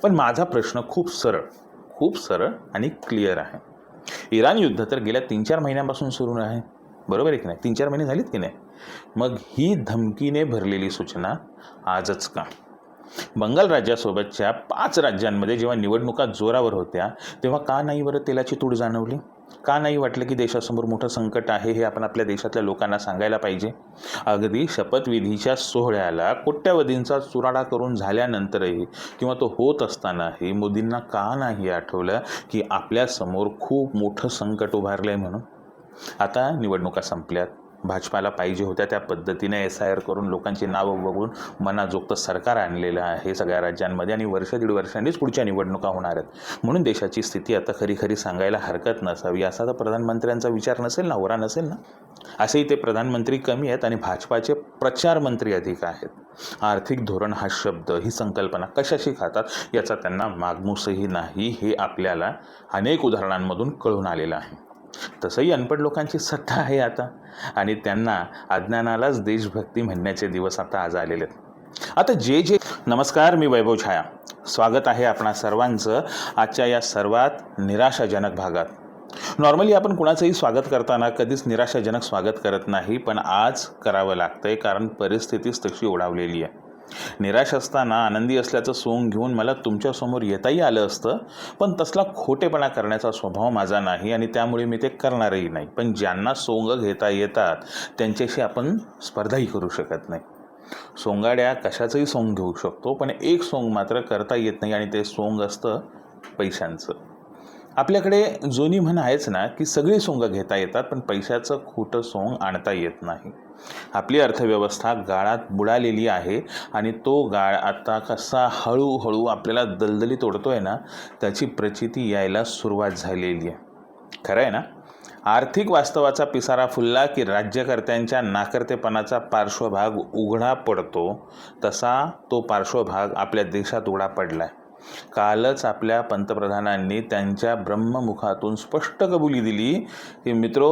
पण माझा प्रश्न खूप सरळ आणि क्लिअर आहे. इराण युद्ध तर गेल्या 3-4 महिन्यांपासून सुरू आहे, बरोबर आहे की नाही? 3-4 महिने झालेत की नाही? मग ही धमकीने भरलेली सूचना आजच का? बंगाल राज्यासोबतच्या 5 राज्यांमध्ये जेव्हा निवडणुका जोरावर होत्या तेव्हा का नाही बरं तेलाची तूड जाणवली? का नाही वाटलं की देशासमोर मोठं संकट आहे हे आपण आपल्या देशातल्या लोकांना सांगायला पाहिजे? अगदी शपथविधीच्या सोहळ्याला कोट्यवधींचा चुराडा करून झाल्यानंतरही किंवा तो होत असतानाही मोदींना का नाही आठवलं की आपल्यासमोर खूप मोठं संकट उभारलं आहे म्हणून? आता निवडणुका संपल्यात, भाजपाला पाहिजे होत्या त्या पद्धतीने SIR करून लोकांची नावं बघून मनाजोगतं सरकार आणलेलं आहे सगळ्या राज्यांमध्ये आणि वर्ष-दीड वर्षांनीच पुढच्या निवडणुका होणार आहेत. म्हणून देशाची स्थिती आता खरी सांगायला हरकत नसावी असा तर प्रधानमंत्र्यांचा विचार नसेल ना, ओरा नसेल ना? असेही ते प्रधानमंत्री कमी आहेत आणि भाजपाचे प्रचार मंत्री अधिक आहेत. आर्थिक धोरण हा शब्द, ही संकल्पना कशाशी खातात याचा त्यांना मागमूसही नाही, हे आपल्याला अनेक उदाहरणांमधून कळून आलेलं आहे. तसंही अनपढ लोकांची सत्ता आहे आता आणि त्यांना अज्ञानालाच देशभक्ती म्हणण्याचे दिवस आता आज आलेले आहेत. आता नमस्कार, मी वैभव छाया. स्वागत आहे आपणा सर्वांचं आजच्या या सर्वात निराशाजनक भागात. नॉर्मली आपण कुणाचंही स्वागत करताना कधीच निराशाजनक स्वागत करत नाही, पण आज करावं लागतंय कारण परिस्थितीच तशी ओढावलेली आहे. निराश असताना आनंदी असल्याचं सोंग घेऊन मला तुमच्यासमोर येताही आलं असतं, पण तसला खोटेपणा करण्याचा स्वभाव माझा नाही आणि त्यामुळे मी ते करणारही नाही. पण ज्यांना सोंग घेता येतात त्यांच्याशी आपण स्पर्धाही करू शकत नाही. सोंगाड्या कशाचंही सोंग घेऊ शकतो, पण एक सोंग मात्र करता येत नाही आणि ते सोंग असतं पैशांचं. आपल्याकडे जुनी म्हण आहेच ना की सगळी सोंग घेता येतात पण पैशाचं खोटं सोंग आणता येत नाही. आपली अर्थव्यवस्था गाळात बुडालेली आहे आणि तो गाळ आता कसा हळूहळू आपल्याला दलदलीत ओढतोय ना, त्याची प्रचिती यायला सुरुवात झालेली आहे. खरं आहे ना? आर्थिक वास्तवाचा पिसारा फुलला की राज्यकर्त्यांच्या नाकर्तेपणाचा पार्श्वभाग उघडा पडतो, तसा तो पार्श्वभाग आपल्या देशात उघडा पडलाय. कालच आपल्या पंतप्रधानांनी त्यांच्या ब्रह्ममुखातून स्पष्ट कबुली दिली की मित्रो,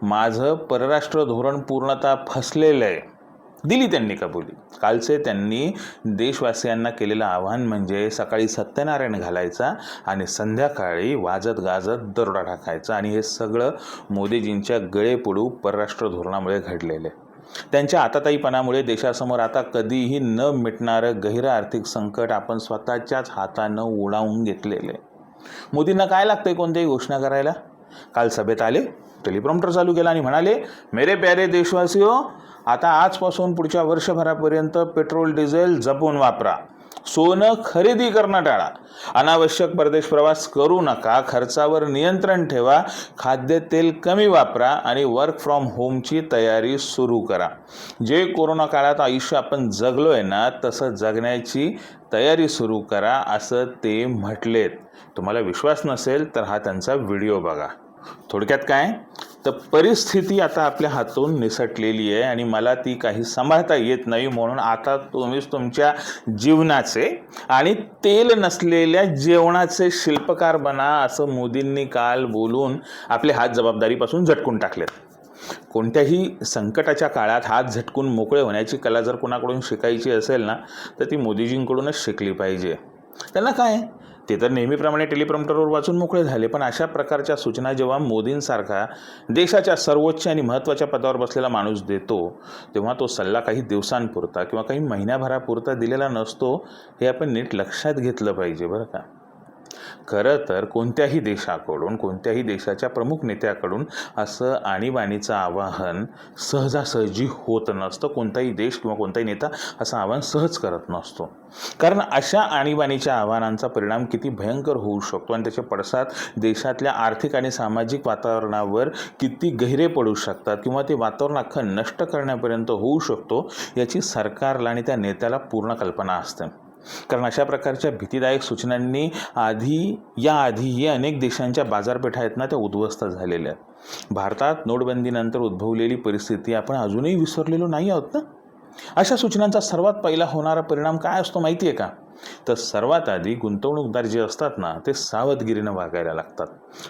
माझं परराष्ट्र धोरण पूर्णतः फसलेलं आहे. दिली त्यांनी कबुली. कालचे त्यांनी देशवासियांना केलेलं आव्हान म्हणजे सकाळी सत्यनारायण घालायचा आणि संध्याकाळी वाजत गाजत दरोडा टाकायचा आणि हे सगळं मोदीजींच्या गळेपुढू परराष्ट्र धोरणामुळे घडलेले. त्यांच्या आताताईपणामुळे देशासमोर आता कधीही न मिटणारं गहिरं आर्थिक संकट आपण स्वतःच्याच हातानं ओढावून घेतलेले. मोदींना काय लागतंय कोणत्याही घोषणा करायला? काल सभेत आले, टेलिप्रॉम्प्टर चालू केला आणि म्हणाले, मेरे प्यारे देशवासियो, आता आजपासून पुढच्या वर्षभरापर्यंत पेट्रोल डिझेल जपून वापरा, सोनं खरेदी करणं टाळा, अनावश्यक परदेश प्रवास करू नका, खर्चावर नियंत्रण ठेवा, खाद्यतेल कमी वापरा आणि वर्क फ्रॉम होमची तयारी सुरू करा. जे कोरोना काळात आयुष्य आपण जगलोय ना, तसं जगण्याची तयारी सुरू करा असं ते म्हटलेत. तुम्हाला विश्वास नसेल तर हा त्यांचा व्हिडिओ बघा. थोडक्यात काय तर परिस्थिती आता आपल्या हातून निसटलेली आहे आणि मला ती काही सांभाळता येत नाही, म्हणून आता तुम्हीच तुमच्या जीवनाचे आणि तेल नसलेल्या जेवणाचे शिल्पकार बना असं मोदींनी काल बोलून आपले हात जबाबदारीपासून झटकून टाकलेत. कोणत्याही संकटाच्या काळात हात झटकून मोकळे होण्याची कला जर कोणाकडून शिकायची असेल ना, तर ती मोदीजींकडूनच शिकली पाहिजे. त्यांना काय, ते तर नेहमीप्रमाणे टेलिप्रॉम्प्टरवर वाचून मोकळे झाले, पण अशा प्रकारच्या सूचना जेव्हा मोदींसारखा देशाच्या सर्वोच्च आणि महत्त्वाच्या पदावर बसलेला माणूस देतो, तेव्हा तो सल्ला काही दिवसांपुरता किंवा काही महिन्याभरापुरता दिलेला नसतो, हे आपण नीट लक्षात घेतलं पाहिजे बरं का. खरं तर कोणत्याही देशाकडून, कोणत्याही देशाच्या प्रमुख नेत्याकडून असं आणीबाणीचं आवाहन सहजासहजी होत नसतं. कोणताही देश किंवा कोणताही नेता असं आवाहन सहज करत नसतो, कारण अशा आणीबाणीच्या आव्हानांचा परिणाम किती भयंकर होऊ शकतो आणि त्याचे पडसाद देशातल्या आर्थिक आणि सामाजिक वातावरणावर किती गहिरे पडू शकतात किंवा ते वातावरण अख्खं नष्ट करण्यापर्यंत होऊ शकतो, याची सरकारला आणि त्या नेत्याला पूर्ण कल्पना असते. कारण अशा प्रकारच्या भीतीदायक सूचनांनी याआधीही अनेक देशांच्या बाजारपेठा आहेत ना, त्या उद्ध्वस्त झालेल्या आहेत. भारतात नोटबंदीनंतर उद्भवलेली परिस्थिती आपण अजूनही विसरलेलो नाही आहोत ना. अशा सूचनांचा सर्वात पहिला होणारा परिणाम काय असतो माहिती आहे का? तर सर्वात आधी गुंतवणूकदार जे असतात ना ते सावधगिरीनं वागायला लागतात.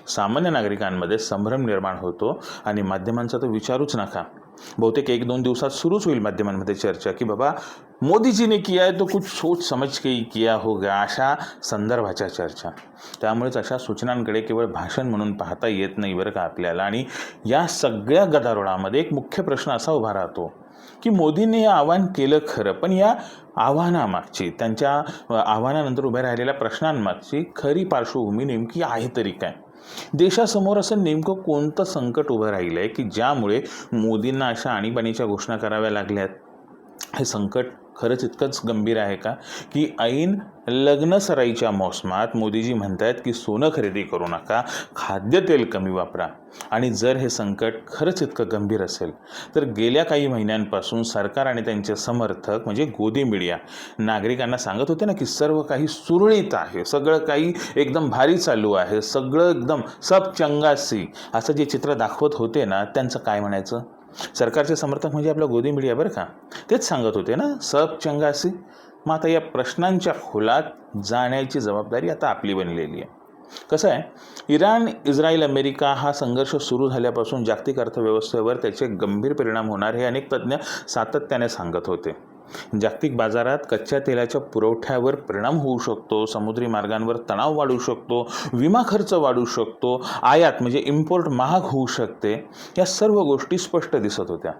सामान्य नागरिकांमध्ये संभ्रम निर्माण होतो आणि माध्यमांचा तर विचारूच नका. बहुतेक 1-2 दिवसात सुरूच होईल माध्यमांमध्ये चर्चा की बाबा मोदीजी ने किया है तो कुछ सोच समझ के ही किया होगा, अशा संदर्भाच्या चर्चा. त्यामुळेच अशा सूचनांकडे केवळ भाषण म्हणून पाहता येत नाही बरं का आपल्याला. आणि या सगळ्या गदारोळामध्ये एक मुख्य प्रश्न असा उभा राहतो की मोदींनी हे आव्हान केलं खरं, पण या आव्हानामागची, त्यांच्या आव्हानानंतर उभ्या राहिलेल्या प्रश्नांमागची खरी पार्श्वभूमी नेमकी आहे तरी काय? देशासमोर असं नेमकं कोणतं संकट उभं राहिलं आहे की ज्यामुळे मोदींना अशा आणीबाणीच्या घोषणा कराव्या लागल्यात? हे संकट खरंच इतकंच गंभीर आहे का की ऐन लग्नसराईच्या मोसमात मोदीजी म्हणतात की सोनं खरेदी करू नका, खाद्यतेल कमी वापरा? आणि जर हे संकट खरंच इतकं गंभीर असेल तर गेल्या काही महिन्यांपासून सरकार आणि त्यांचे समर्थक म्हणजे गोदी मीडिया नागरिकांना सांगत होते ना की सर्व काही सुरळीत आहे, सगळं काही एकदम भारी चालू आहे, सगळं एकदम सब चंगासी असं जे चित्र दाखवत होते ना, त्यांचं काय म्हणायचं? सरकारचे समर्थक म्हणजे आपलं गोदी मीडिया बरं का, तेच सांगत होते ना सब चंगासी. मग आता या प्रश्नांच्या खोलात जाण्याची जबाबदारी आता आपली बनलेली आहे. कसं आहे, इराण, इस्रायल, अमेरिका हा संघर्ष सुरू झाल्यापासून जागतिक अर्थव्यवस्थेवर त्याचे गंभीर परिणाम होणार हे अनेक तज्ज्ञ सातत्याने सांगत होते. जागतिक बाजारात कच्च्या तेलाच्या पुरवठ्यावर परिणाम होऊ शकतो, समुद्री मार्गांवर तणाव वाढू शकतो, विमा खर्च वाढू शकतो, आयात म्हणजे इम्पोर्ट महाग होऊ शकते. या सर्व गोष्टी स्पष्ट दिसत होत्या.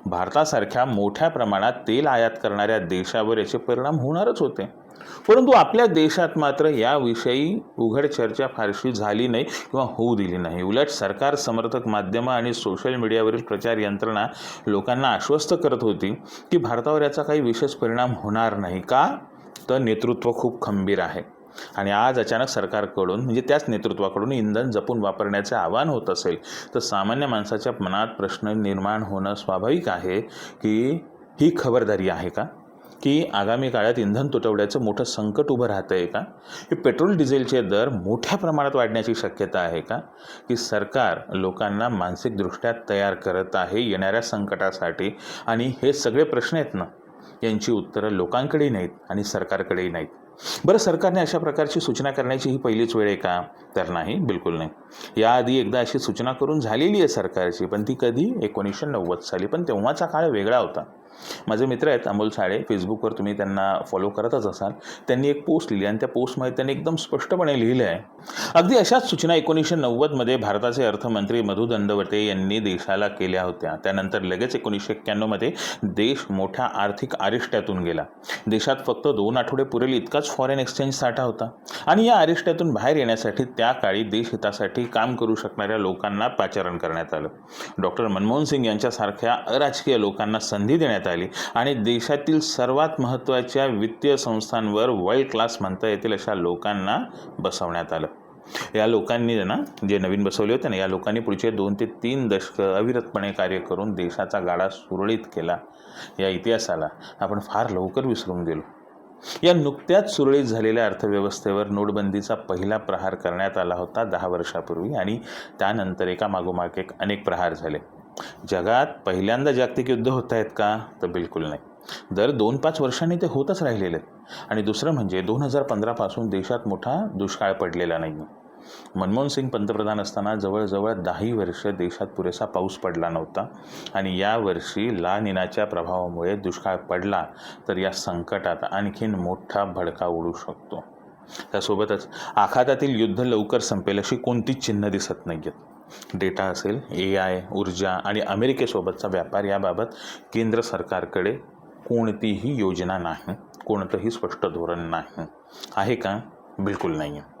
भारतासारख्या मोठ्या प्रमाणात तेल आयात करणाऱ्या देशावर याचे परिणाम होणारच होते. परंतु आपल्या देशात मात्र याविषयी उघड चर्चा फारशी झाली नाही किंवा होऊ दिली नाही. उलट सरकार, समर्थक माध्यमं आणि सोशल मीडियावरील प्रचार यंत्रणा लोकांना आश्वस्त करत होती की भारतावर याचा काही विशेष परिणाम होणार नाही. का? तर नेतृत्व खूप खंबीर आहे. आणि आज अचानक सरकारकडून म्हणजे त्याच नेतृत्वाकडून इंधन जपून वापरण्याचे आवाहन होत असेल तर सामान्य माणसाच्या मनात प्रश्न निर्माण होणं स्वाभाविक आहे की ही खबरदारी आहे का? की आगामी काळात इंधन तुटवड्याचं मोठं संकट उभं राहतं आहे का? की पेट्रोल डिझेलचे दर मोठ्या प्रमाणात वाढण्याची शक्यता आहे का? की सरकार लोकांना मानसिकदृष्ट्या तयार करत आहे येणाऱ्या संकटासाठी? आणि हे सगळे प्रश्न आहेत ना, यांची उत्तरं लोकांकडेही नाहीत आणि सरकारकडेही नाहीत. बरं, सरकारने अशा प्रकारची सूचना करण्याची ही पहिलीच वेळ आहे का? तर नाही, बिलकुल नाही. याआधी एकदा अशी सूचना करून झालेली आहे सरकारची, पण ती कधी? 1990 साली. पण तेव्हाचा काळ वेगळा होता. माझे मित्र आहेत अमोल साळे, फेसबुकवर तुम्ही त्यांना फॉलो करतच असाल. त्यांनी एक पोस्ट लिहिली आणि त्या पोस्टमध्ये त्यांनी एकदम स्पष्टपणे लिहिलं आहे, अगदी अशाच सूचना 1990मध्ये भारताचे अर्थमंत्री मधु दंडवते यांनी देशाला केल्या होत्या. त्यानंतर लगेच 1991मध्ये देश मोठ्या आर्थिक आरिष्ट्यातून गेला. देशात फक्त 2 आठवडे पुरेल इतकाच फॉरेन एक्सचेंज साठा होता. आणि या आरिष्ट्यातून बाहेर येण्यासाठी त्या काळी देशहितासाठी काम करू शकणाऱ्या लोकांना पाचारण करण्यात आलं. डॉक्टर मनमोहन सिंग यांच्यासारख्या अराजकीय लोकांना संधी देण्यात आली आणि देशातील सर्वात महत्त्वाच्या वित्तीय संस्थांवर वर्ल्ड क्लास म्हणता येतील अशा लोकांना बसवण्यात आलं. या लोकांनी ना, जे नवीन बसवले होते ना, या लोकांनी पुढचे 2 ते 3 दशकं अविरतपणे कार्य करून देशाचा गाडा सुरळीत केला. या इतिहासाला आपण फार लवकर विसरून गेलो. या नुकत्याच सुरळीत झालेल्या अर्थव्यवस्थेवर नोटबंदीचा पहिला प्रहार करण्यात आला होता 10 वर्षापूर्वी आणि त्यानंतर एकामागोमाग एक अनेक प्रहार झाले. जगात पहिल्यांदा जागतिक युद्ध होत आहेत का? तर बिलकुल नाही. दर 2-5 वर्षांनी ते होतच राहिलेले आहेत. आणि दुसरं म्हणजे 2015 पासून देशात मोठा दुष्काळ पडलेला नाही. मनमोहन सिंग पंतप्रधान असताना जवळजवळ 10 वर्ष देशात पुरेसा पाऊस पडला नव्हता आणि यावर्षी ला निनाच्या प्रभावामुळे दुष्काळ पडला तर या संकटात आणखीन मोठा भडका उडू शकतो. त्यासोबतच आखातातील युद्ध लवकर संपेल अशी कोणतीच चिन्ह दिसत नाही आहेत. डेटा असेल, AI, ऊर्जा आणि अमेरिकेसोबतचा व्यापार याबाबत केंद्र सरकारकडे कोणतीही योजना नाही, कोणतंही स्पष्ट धोरण नाही. आहे का? बिलकुल नाही आहे.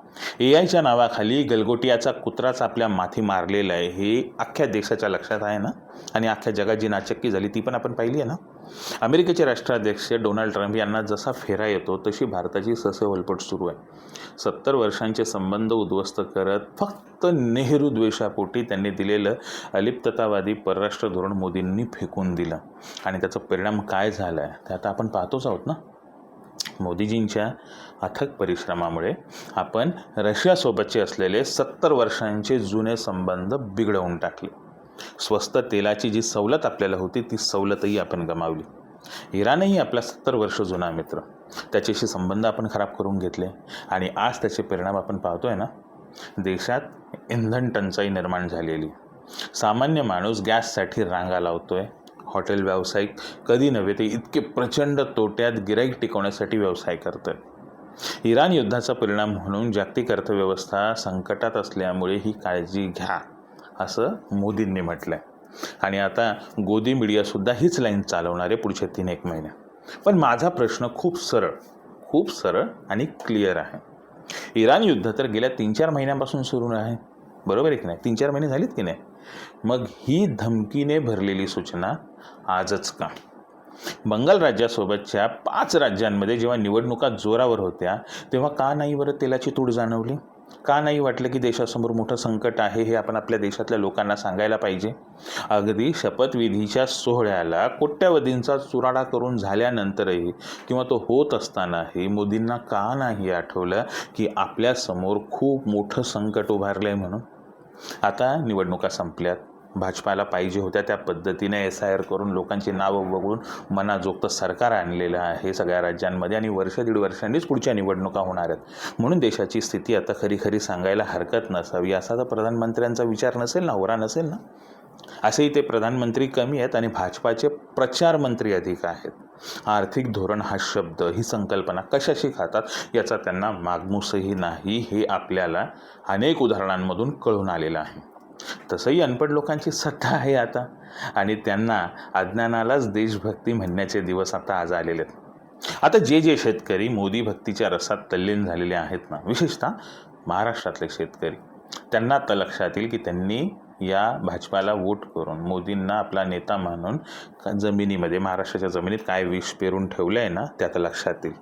AIच्या नावाखाली गलगोटियाचा कुत्राच आपल्या माथी मारलेला आहे हे अख्ख्या देशाच्या लक्षात आहे ना. आणि अख्ख्या जगात जी नाचक्की झाली ती पण आपण पाहिली आहे ना. अमेरिकेचे राष्ट्राध्यक्ष डोनाल्ड ट्रम्प यांना जसा फेरा येतो तशी भारताची ससेहोलपट सुरू आहे. 70 वर्षांचे संबंध उद्ध्वस्त करत फक्त नेहरू द्वेषापोटी त्यांनी दिलेलं अलिप्ततावादी परराष्ट्र धोरण मोदींनी फेकून दिलं. आणि त्याचा परिणाम काय झाला आहे ते आता आपण पाहतोच आहोत ना. मोदीजींच्या अथक परिश्रमामुळे आपण रशियासोबतचे असलेले 70 वर्षांचे जुने संबंध बिघडवून टाकले. स्वस्त तेलाची जी सवलत आपल्याला होती ती सवलतही आपण गमावली. इराणही आपला 70 वर्ष जुना मित्र. त्याच्याशी संबंध आपण खराब करून घेतले आणि आज त्याचे परिणाम आपण पाहतोय ना. देशात इंधन टंचाई निर्माण झालेली, सामान्य माणूस गॅससाठी रांगा लावतोय, हॉटेल व्यावसायिक कधी नव्हे ते इतके प्रचंड तोट्यात गिराईक टिकवण्यासाठी व्यवसाय करतोय. इराण युद्धाचा परिणाम म्हणून जागतिक अर्थव्यवस्था संकटात असल्यामुळे ही काळजी घ्या असं मोदींनी म्हटलंय. आणि आता गोदी मीडियासुद्धा हीच लाईन चालवणार आहे पुढचे 3-1 महिने. पण माझा प्रश्न खूप सरळ आणि क्लिअर आहे. इराण युद्ध तर गेल्या 3-4 महिन्यांपासून सुरू आहे, बरोबर आहे की नाही? 3-4 महिने झालीत की नाही? मग ही धमकीने भरलेली सूचना आजच का? बंगाल राज्यासोबतच्या 5 राज्यांमध्ये जेव्हा निवडणुका जोरावर होत्या तेव्हा का नाही बरं तेलाची तूट जाणवली? का नाही वाटलं की देशासमोर मोठं संकट आहे हे आपण आपल्या देशातल्या लोकांना सांगायला पाहिजे? अगदी शपथविधीच्या सोहळ्याला कोट्यवधींचा चुराडा करून झाल्यानंतरही किंवा तो होत असतानाही मोदींना का नाही आठवलं की आपल्यासमोर खूप मोठं संकट उभारलं आहे म्हणून? आता निवडणुका संपल्यात, भाजपाला पाहिजे होत्या त्या पद्धतीने SIR करून लोकांची नावं वगळून मनाजोगतं सरकार आणलेलं आहे सगळ्या राज्यांमध्ये आणि 1-1.5 वर्षांनीच पुढच्या निवडणुका होणार आहेत. म्हणून देशाची स्थिती आता खरी सांगायला हरकत नसावी असा तर प्रधानमंत्र्यांचा विचार नसेल ना, होरा नसेल ना. असेही ते प्रधानमंत्री कमी आहेत आणि भाजपाचे प्रचार मंत्री अधिक आहेत. आर्थिक धोरण हा शब्द, ही संकल्पना कशाशी खातात याचा त्यांना मागमूसही नाही, हे आपल्याला अनेक उदाहरणांमधून कळून आलेलं आहे. तसंही अनपढ लोकांची सत्ता आहे आता आणि त्यांना अज्ञानालाच देशभक्ती म्हणण्याचे दिवस आता आज आलेले आहेत. आता जे शेतकरी मोदी भक्तीच्या रसात तल्लीन झालेले आहेत ना, विशेषतः महाराष्ट्रातले शेतकरी, त्यांना आता लक्षात येईल की त्यांनी या भाजपाला वोट करून मोदींना आपला नेता मानून जमिनीमध्ये, महाराष्ट्राच्या जमिनीत काय विष पेरून ठेवलं आहे ना, ते आता लक्षात येईल.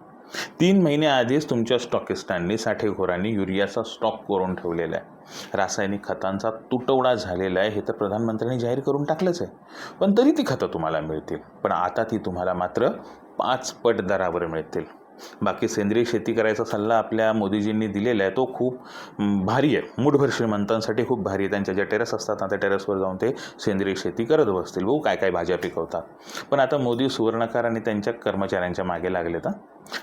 3 महिने आधीच तुमच्या स्टॉकिस्टांनी, साठेखोरांनी युरियाचा स्टॉक करून ठेवलेला आहे. रासायनिक खतांचा तुटवडा झालेला आहे हे तर प्रधानमंत्र्यांनी जाहीर करून टाकलंच आहे. पण तरी ती खतं तुम्हाला मिळतील, पण आता ती तुम्हाला मात्र 5 पट दरावर मिळतील. बाकी सेंद्रिय शेती करायचा सल्ला आपल्या मोदीजींनी दिलेला आहे तो खूप भारी आहे, मुठभर श्रीमंतांसाठी खूप भारी आहे. त्यांच्या ज्या टेरेस असतात ना, त्या टेरेसवर जाऊन ते सेंद्रिय शेती करत बसतील, बघू काय भाज्या पिकवतात. पण आता मोदी सुवर्णकार आणि त्यांच्या कर्मचाऱ्यांच्या मागे लागलेत.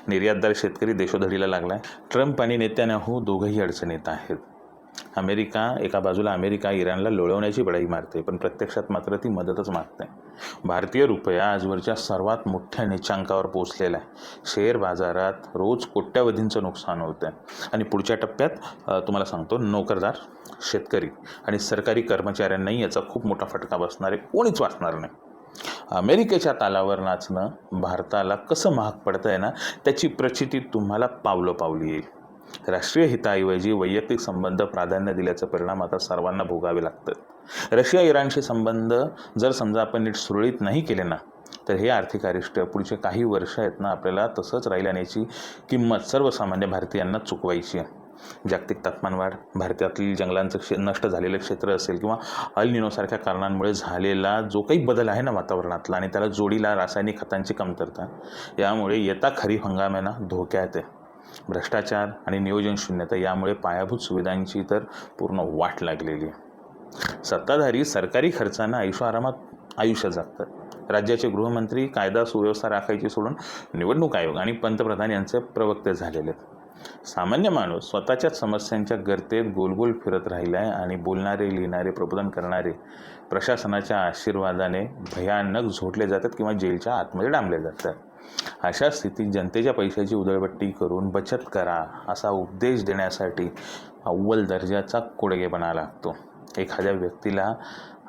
निर्यातदार शेतकरी देशोधडीला लागलाय. ट्रम्प आणि नेत्यानाहू दोघंही अडचणीत आहेत. एका बाजूला अमेरिका इराणला लोळवण्याची बढाई मारते, पण प्रत्यक्षात मात्र ती मदतच मागते. भारतीय रुपया आजवरच्या सर्वात मोठ्या नीचांकावर पोहोचलेला आहे. शेअर बाजारात रोज कोट्यवधींचं नुकसान होतं आहे आणि पुढच्या टप्प्यात तुम्हाला सांगतो, नोकरदार, शेतकरी आणि सरकारी कर्मचाऱ्यांनाही याचा खूप मोठा फटका बसणार आहे. कोणीच वाचणार नाही. अमेरिकेच्या तालावर नाचणं भारताला कसं महाग पडतं आहे ना, त्याची प्रचिती तुम्हाला पावलोपावली येईल. राष्ट्रीय हिताऐवजी वैयक्तिक संबंध प्राधान्य दिल्याचा परिणाम आता सर्वांना भोगावे लागतात. रशिया इराणशी संबंध जर समजा आपण नीट सुरळीत नाही केले ना, तर हे आर्थिक अरिष्ट पुढचे काही वर्ष आहेत ना, आपल्याला तसंच राहील आणि याची किंमत सर्वसामान्य भारतीयांना चुकवायची आहे. जागतिक तापमानवाढ, भारतातील जंगलांचं नष्ट झालेलं क्षेत्र असेल किंवा अल निनोसारख्या कारणांमुळे झालेला जो काही बदल आहे ना वातावरणातला, आणि त्याला जोडीला रासायनिक खतांची कमतरता, यामुळे येता खरीप हंगाम आहे ना धोक्यात आहे. भ्रष्टाचार आणि नियोजन शून्यता यामुळे पायाभूत सुविधांची तर पूर्ण वाट लागलेली आहे. सत्ताधारी सरकारी खर्चांना ऐशोआरामात आयुष्य जगतात. राज्याचे गृहमंत्री कायदा सुव्यवस्था राखायची सोडून निवडणूक आयोग आणि पंतप्रधान यांचे प्रवक्ते झालेले आहेत. सामान्य माणूस स्वतःच्याच समस्यांच्या गर्तेत गोलगोल फिरत राहिला आहे आणि बोलणारे, लिहिणारे, प्रबोधन करणारे प्रशासनाच्या आशीर्वादाने भयानक झोटले जातात किंवा जेलच्या आतमध्ये डांबले जातात. अशा स्थितीत जनतेच्या पैशाची उधळपट्टी करून बचत करा असा उपदेश देण्यासाठी अव्वल दर्जाचा कोडगेपणा लागतो. एखाद्या व्यक्तीला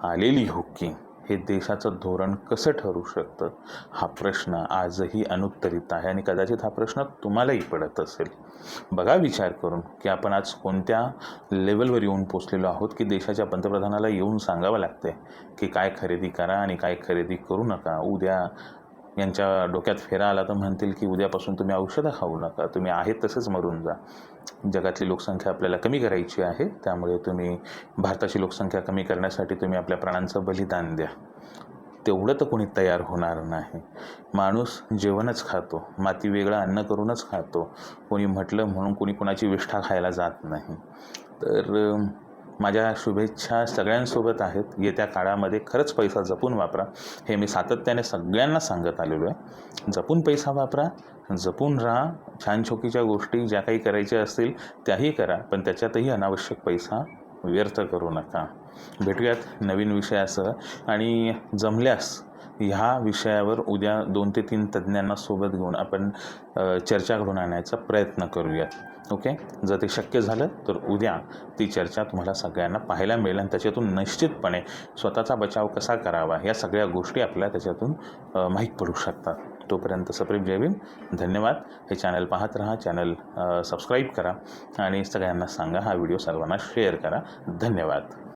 आलेली हुक्की हे देशाचं धोरण कसं ठरू शकतं, हा प्रश्न आजही अनुत्तरित आहे आणि कदाचित हा प्रश्न तुम्हालाही पडत असेल. बघा विचार करून की आपण आज कोणत्या लेवलवर येऊन पोचलेलो आहोत की देशाच्या पंतप्रधानाला येऊन सांगावं लागते की काय खरेदी करा आणि काय खरेदी करू नका. उद्या यांच्या डोक्यात फेरा आला तर म्हणतील की उद्यापासून तुम्ही औषधं खाऊ नका, तुम्ही आहेत तसेच मरून जा. जगातली लोकसंख्या आपल्याला कमी करायची आहे, त्यामुळे तुम्ही भारताची लोकसंख्या कमी करण्यासाठी तुम्ही आपल्या प्राणांचं बलिदान द्या. तेवढं तर कोणी तयार होणार नाही. माणूस जेवणच खातो, माती वेगळं अन्न करूनच खातो. कोणी म्हटलं म्हणून कोणी कोणाची विष्ठा खायला जात नाही. तर माझ्या शुभेच्छा सगळ्यांसोबत आहेत. येत्या काळामध्ये खरंच पैसा जपून वापरा. हे मी सातत्याने सगळ्यांना सांगत आलेलो आहे. जपून पैसा वापरा, जपून राहा. छान छोकीच्या गोष्टी ज्या काही करायच्या असतील त्याही करा, पण त्याच्यातही अनावश्यक पैसा व्यर्थ करू नका. भेटूयात नवीन विषयासह आणि जमल्यास ह्या विषयावर उद्या 2 ते 3 तज्ज्ञांना सोबत घेऊन आपण चर्चा घडून आणण्याचा प्रयत्न करूयात. ओके, जर ते शक्य झालं तर उद्या ती चर्चा तुम्हाला सगळ्यांना पाहायला मिळेल आणि त्याच्यातून निश्चितपणे स्वतःचा बचाव कसा करावा या सगळ्या गोष्टी आपल्याला त्याच्यातून माहीत पडू शकतात. तोपर्यंत सप्रेम जय भीम. धन्यवाद. हे चॅनल पाहत राहा, चॅनल सबस्क्राईब करा आणि सगळ्यांना सांगा, हा व्हिडिओ सर्वांना शेअर करा. धन्यवाद.